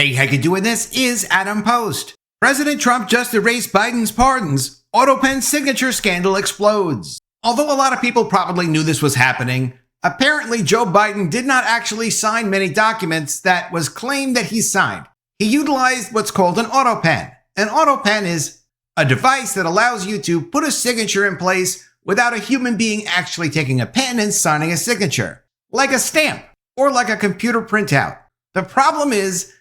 Hey, how you doing? This is Adam Post. President Trump just erased Biden's pardons. AUTOPEN signature scandal explodes. Although a lot of people probably knew this was happening, apparently Joe Biden did not actually sign many documents that was claimed that he signed. He utilized what's called an AUTOPEN. An AUTOPEN is a device that allows you to put a signature in place without a human being actually taking a pen and signing a signature, like a stamp or like a computer printout. The problem is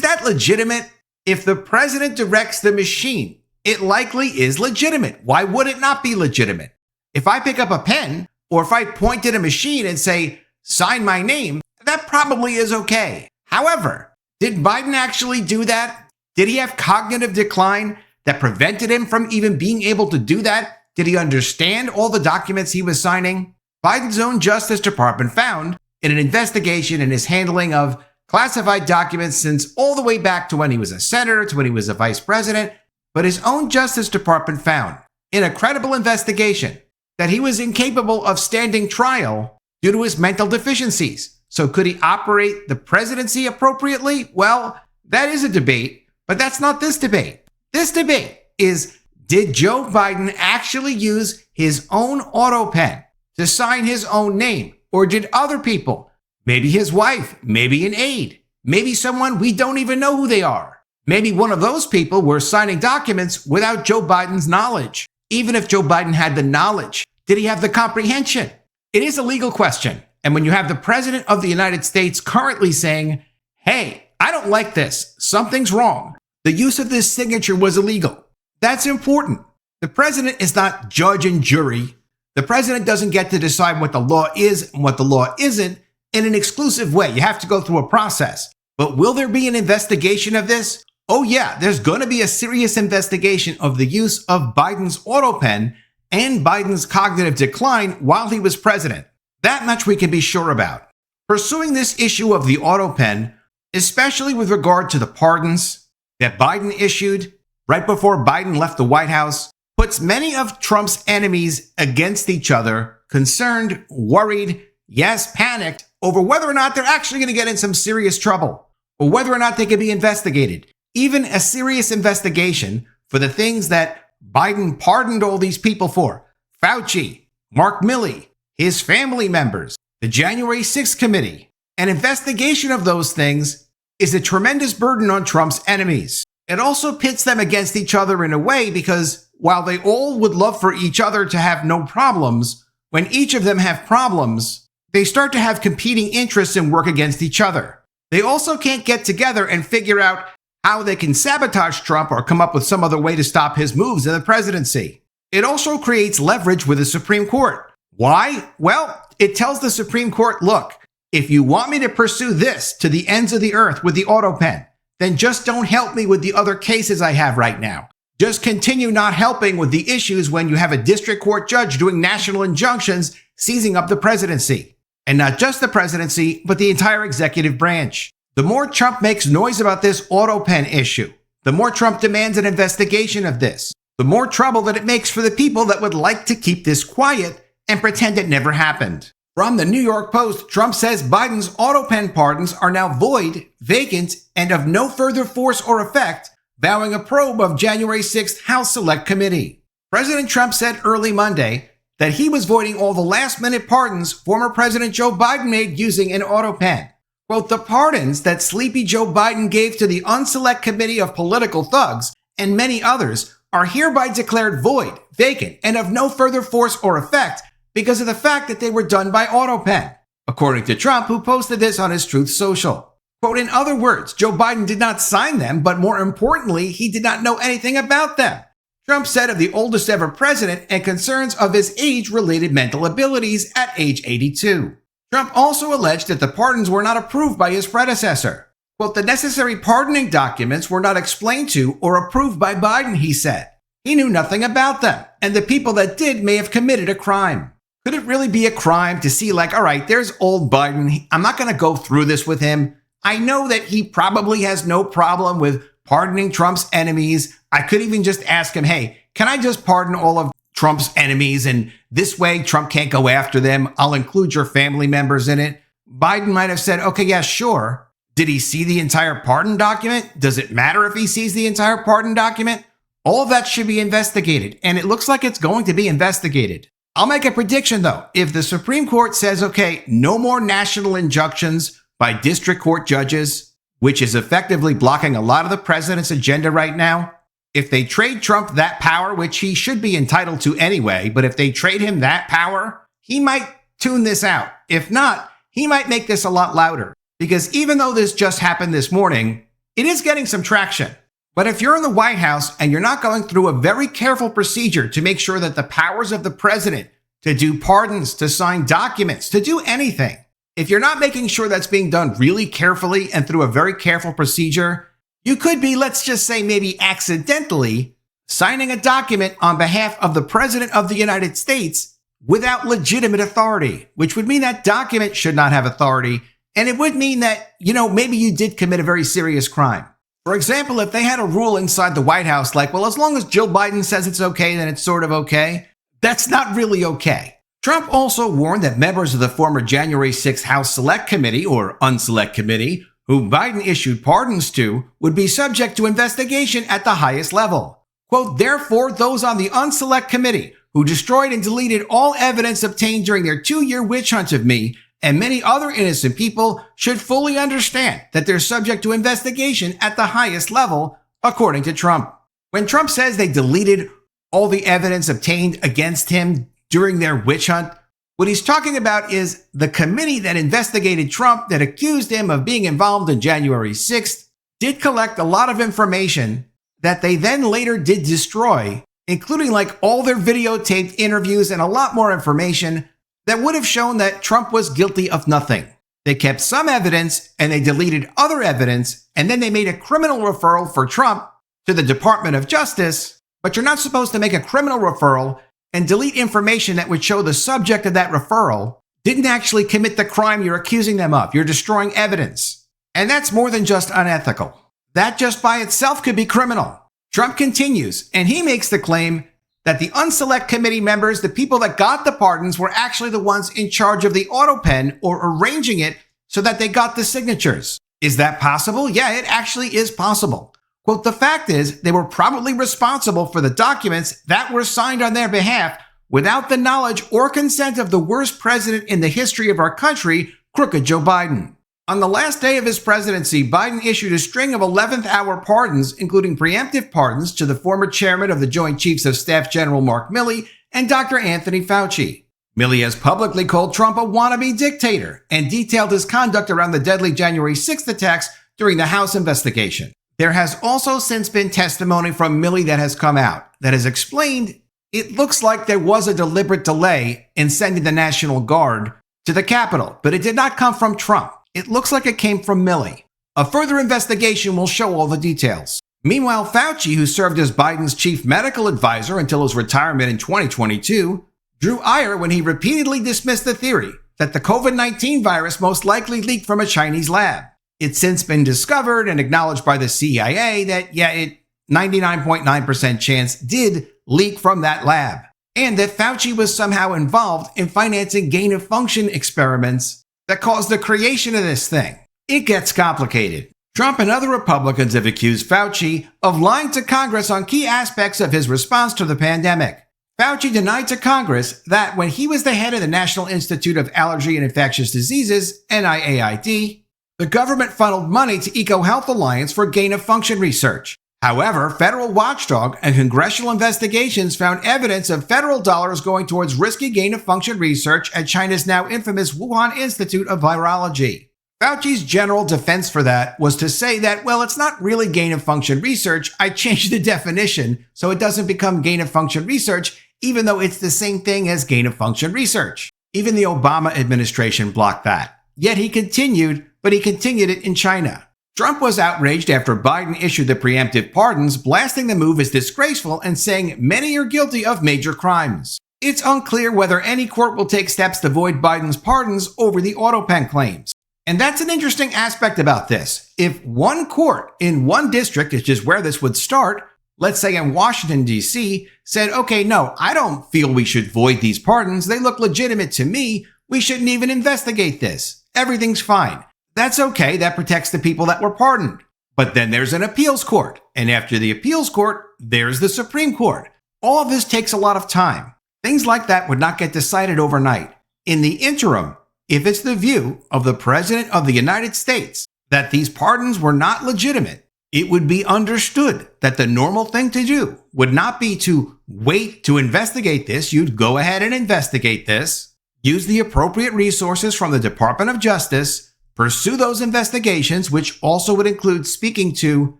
that legitimate? If the president directs the machine, it likely is legitimate. Why would it not be legitimate? If I pick up a pen, or if I point at a machine and say, sign my name, that probably is okay. However, did Biden actually do that? Did he have cognitive decline that prevented him from even being able to do that? Did he understand all the documents he was signing? Biden's own Justice Department found in an investigation in his handling of classified documents since all the way back to when he was a senator, to when he was a vice president, but his own Justice Department found in a credible investigation that he was incapable of standing trial due to his mental deficiencies. So could he operate the presidency appropriately? Well, that is a debate, but that's not this debate. This debate is, did Joe Biden actually use his own AUTOPEN to sign his own name? Or did other people, maybe his wife, maybe an aide, maybe someone we don't even know who they are, maybe one of those people were signing documents without Joe Biden's knowledge? Even if Joe Biden had the knowledge, did he have the comprehension? It is a legal question. And when you have the president of the United States currently saying, hey, I don't like this, something's wrong, the use of this signature was illegal, that's important. The president is not judge and jury. The president doesn't get to decide what the law is and what the law isn't in an exclusive way. You have to go through a process. But will there be an investigation of this? Oh yeah, there's going to be a serious investigation of the use of Biden's AUTOPEN and Biden's cognitive decline while he was president. That much we can be sure about. Pursuing this issue of the AUTOPEN, especially with regard to the pardons that Biden issued right before Biden left the White House, puts many of Trump's enemies against each other, concerned, worried, yes, panicked over whether or not they're actually going to get in some serious trouble, or whether or not they can be investigated. Even a serious investigation for the things that Biden pardoned all these people for. Fauci, Mark Milley, his family members, the January 6th committee. An investigation of those things is a tremendous burden on Trump's enemies. It also pits them against each other in a way because while they all would love for each other to have no problems, when each of them have problems, they start to have competing interests and work against each other. They also can't get together and figure out how they can sabotage Trump or come up with some other way to stop his moves in the presidency. It also creates leverage with the Supreme Court. Why? Well, it tells the Supreme Court, look, if you want me to pursue this to the ends of the earth with the AUTOPEN, then just don't help me with the other cases I have right now. Just continue not helping with the issues when you have a district court judge doing national injunctions seizing up the presidency. And not just the presidency, but the entire executive branch. The more Trump makes noise about this AUTOPEN issue, the more Trump demands an investigation of this, the more trouble that it makes for the people that would like to keep this quiet and pretend it never happened. From the New York Post, Trump says Biden's AUTOPEN pardons are now void, vacant, and of no further force or effect, vowing a probe of January 6th House Select Committee. President Trump said early Monday that he was voiding all the last-minute pardons former President Joe Biden made using an AUTOPEN. Quote, the pardons that sleepy Joe Biden gave to the Unselect Committee of Political Thugs and many others are hereby declared void, vacant, and of no further force or effect because of the fact that they were done by AUTOPEN, according to Trump, who posted this on his Truth Social. Quote, in other words, Joe Biden did not sign them, but more importantly, he did not know anything about them. Trump said of the oldest ever president and concerns of his age-related mental abilities at age 82. Trump also alleged that the pardons were not approved by his predecessor. Quote, the necessary pardoning documents were not explained to or approved by Biden, he said. He knew nothing about them, and the people that did may have committed a crime. Could it really be a crime to see like, all right, there's old Biden. I'm not going to go through this with him. I know that he probably has no problem with pardoning Trump's enemies. I could even just ask him, hey, can I just pardon all of Trump's enemies? And this way, Trump can't go after them. I'll include your family members in it. Biden might have said, okay, yeah, sure. Did he see the entire pardon document? Does it matter if he sees the entire pardon document? All of that should be investigated, and it looks like it's going to be investigated. I'll make a prediction though. If the Supreme Court says, okay, no more national injunctions by district court judges, which is effectively blocking a lot of the president's agenda right now, if they trade Trump that power, which he should be entitled to anyway, but if they trade him that power, he might tune this out. If not, he might make this a lot louder. Because even though this just happened this morning, it is getting some traction. But if you're in the White House and you're not going through a very careful procedure to make sure that the powers of the president to do pardons, to sign documents, to do anything, if you're not making sure that's being done really carefully and through a very careful procedure, you could be, let's just say maybe accidentally, signing a document on behalf of the President of the United States without legitimate authority, which would mean that document should not have authority. And it would mean that, maybe you did commit a very serious crime. For example, if they had a rule inside the White House like, well, as long as Joe Biden says it's okay, then it's sort of okay. That's not really okay. Trump also warned that members of the former January 6th House Select Committee, or Unselect Committee, who Biden issued pardons to, would be subject to investigation at the highest level. Quote, therefore, those on the Unselect Committee who destroyed and deleted all evidence obtained during their 2-year witch hunt of me and many other innocent people should fully understand that they're subject to investigation at the highest level, according to Trump. When Trump says they deleted all the evidence obtained against him during their witch hunt, what he's talking about is the committee that investigated Trump that accused him of being involved in January 6th did collect a lot of information that they then later did destroy, including like all their videotaped interviews and a lot more information that would have shown that Trump was guilty of nothing. They kept some evidence and they deleted other evidence, and then they made a criminal referral for Trump to the Department of Justice, but you're not supposed to make a criminal referral and delete information that would show the subject of that referral didn't actually commit the crime you're accusing them of. You're destroying evidence. And that's more than just unethical. That just by itself could be criminal. Trump continues, and he makes the claim that the Unselect Committee members, the people that got the pardons, were actually the ones in charge of the AUTOPEN or arranging it so that they got the signatures. Is that possible? Yeah, it actually is possible. Quote, the fact is, they were probably responsible for the documents that were signed on their behalf without the knowledge or consent of the worst president in the history of our country, crooked Joe Biden. On the last day of his presidency, Biden issued a string of 11th hour pardons, including preemptive pardons to the former chairman of the Joint Chiefs of Staff, General Mark Milley, and Dr. Anthony Fauci. Milley has publicly called Trump a wannabe dictator and detailed his conduct around the deadly January 6th attacks during the House investigation. There has also since been testimony from Milley that has come out that has explained it looks like there was a deliberate delay in sending the National Guard to the Capitol, but it did not come from Trump. It looks like it came from Milley. A further investigation will show all the details. Meanwhile, Fauci, who served as Biden's chief medical advisor until his retirement in 2022, drew ire when he repeatedly dismissed the theory that the COVID-19 virus most likely leaked from a Chinese lab. It's since been discovered and acknowledged by the CIA that, it 99.9% chance did leak from that lab, and that Fauci was somehow involved in financing gain-of-function experiments that caused the creation of this thing. It gets complicated. Trump and other Republicans have accused Fauci of lying to Congress on key aspects of his response to the pandemic. Fauci denied to Congress that when he was the head of the National Institute of Allergy and Infectious Diseases, NIAID, the government funneled money to EcoHealth Alliance for gain-of-function research. However, federal watchdog and congressional investigations found evidence of federal dollars going towards risky gain-of-function research at China's now infamous Wuhan Institute of Virology. Fauci's general defense for that was to say that, it's not really gain-of-function research. I changed the definition so it doesn't become gain-of-function research, even though it's the same thing as gain-of-function research. Even the Obama administration blocked that. Yet he continued it in China. Trump was outraged after Biden issued the preemptive pardons, blasting the move as disgraceful and saying many are guilty of major crimes. It's unclear whether any court will take steps to void Biden's pardons over the AUTOPEN claims. And that's an interesting aspect about this. If one court in one district, which is where this would start, let's say in Washington, D.C., said, okay, no, I don't feel we should void these pardons. They look legitimate to me. We shouldn't even investigate this. Everything's fine. That's okay, that protects the people that were pardoned. But then there's an appeals court, and after the appeals court, there's the Supreme Court. All of this takes a lot of time. Things like that would not get decided overnight. In the interim, if it's the view of the President of the United States that these pardons were not legitimate, it would be understood that the normal thing to do would not be to wait to investigate this. You'd go ahead and investigate this, use the appropriate resources from the Department of Justice, pursue those investigations, which also would include speaking to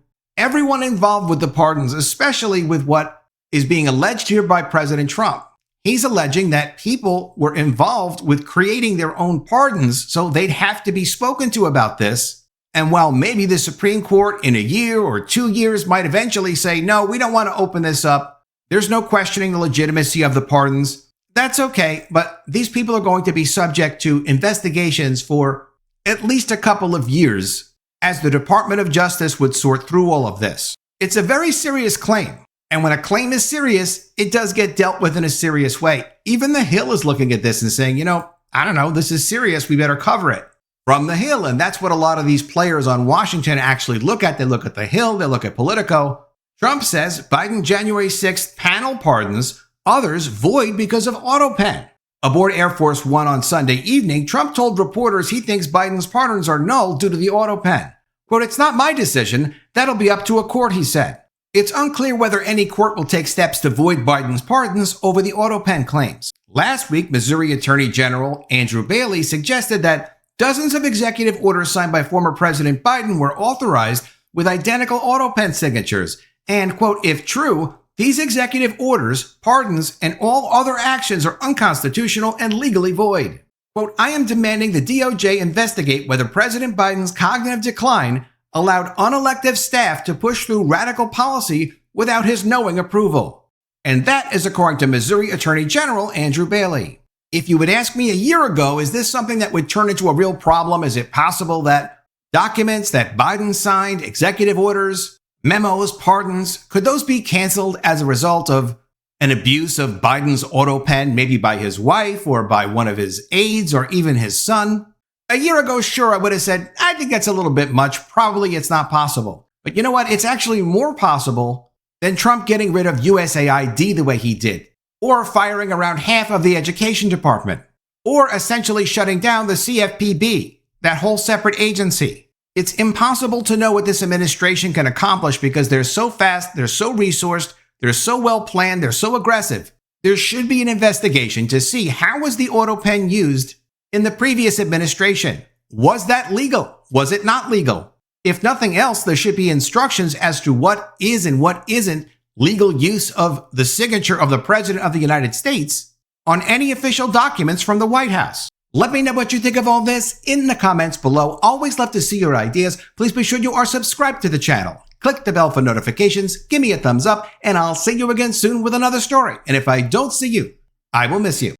everyone involved with the pardons, especially with what is being alleged here by President Trump. He's alleging that people were involved with creating their own pardons, so they'd have to be spoken to about this. And while maybe the Supreme Court in a year or 2 years might eventually say, no, we don't want to open this up, there's no questioning the legitimacy of the pardons, that's okay. But these people are going to be subject to investigations for at least a couple of years as the Department of Justice would sort through all of this. It's a very serious claim. And when a claim is serious, it does get dealt with in a serious way. Even the Hill is looking at this and saying, I don't know, this is serious. We better cover it from the Hill. And that's what a lot of these players on Washington actually look at. They look at the Hill. They look at Politico. Trump says Biden January 6th panel pardons, others void because of AUTOPEN. Aboard Air Force One on Sunday evening, Trump told reporters he thinks Biden's pardons are null due to the AUTOPEN. Quote, "It's not my decision. That'll be up to a court," he said. It's unclear whether any court will take steps to void Biden's pardons over the AUTOPEN claims. Last week, Missouri Attorney General Andrew Bailey suggested that dozens of executive orders signed by former President Biden were authorized with identical AUTOPEN signatures. And, quote, "If true, these executive orders, pardons, and all other actions are unconstitutional and legally void." Quote, "I am demanding the DOJ investigate whether President Biden's cognitive decline allowed unelected staff to push through radical policy without his knowing approval." And that is according to Missouri Attorney General Andrew Bailey. If you would ask me a year ago, is this something that would turn into a real problem? Is it possible that documents that Biden signed, executive orders, memos, pardons, could those be canceled as a result of an abuse of Biden's AUTOPEN, maybe by his wife or by one of his aides or even his son? A year ago, sure, I would have said, I think that's a little bit much. Probably it's not possible. But you know what? It's actually more possible than Trump getting rid of USAID the way he did, or firing around half of the education department, or essentially shutting down the CFPB, that whole separate agency. It's impossible to know what this administration can accomplish because they're so fast, they're so resourced, they're so well planned, they're so aggressive. There should be an investigation to see how was the AUTOPEN used in the previous administration. Was that legal? Was it not legal? If nothing else, there should be instructions as to what is and what isn't legal use of the signature of the President of the United States on any official documents from the White House. Let me know what you think of all this in the comments below. Always love to see your ideas. Please be sure you are subscribed to the channel. Click the bell for notifications, give me a thumbs up, and I'll see you again soon with another story. And if I don't see you, I will miss you.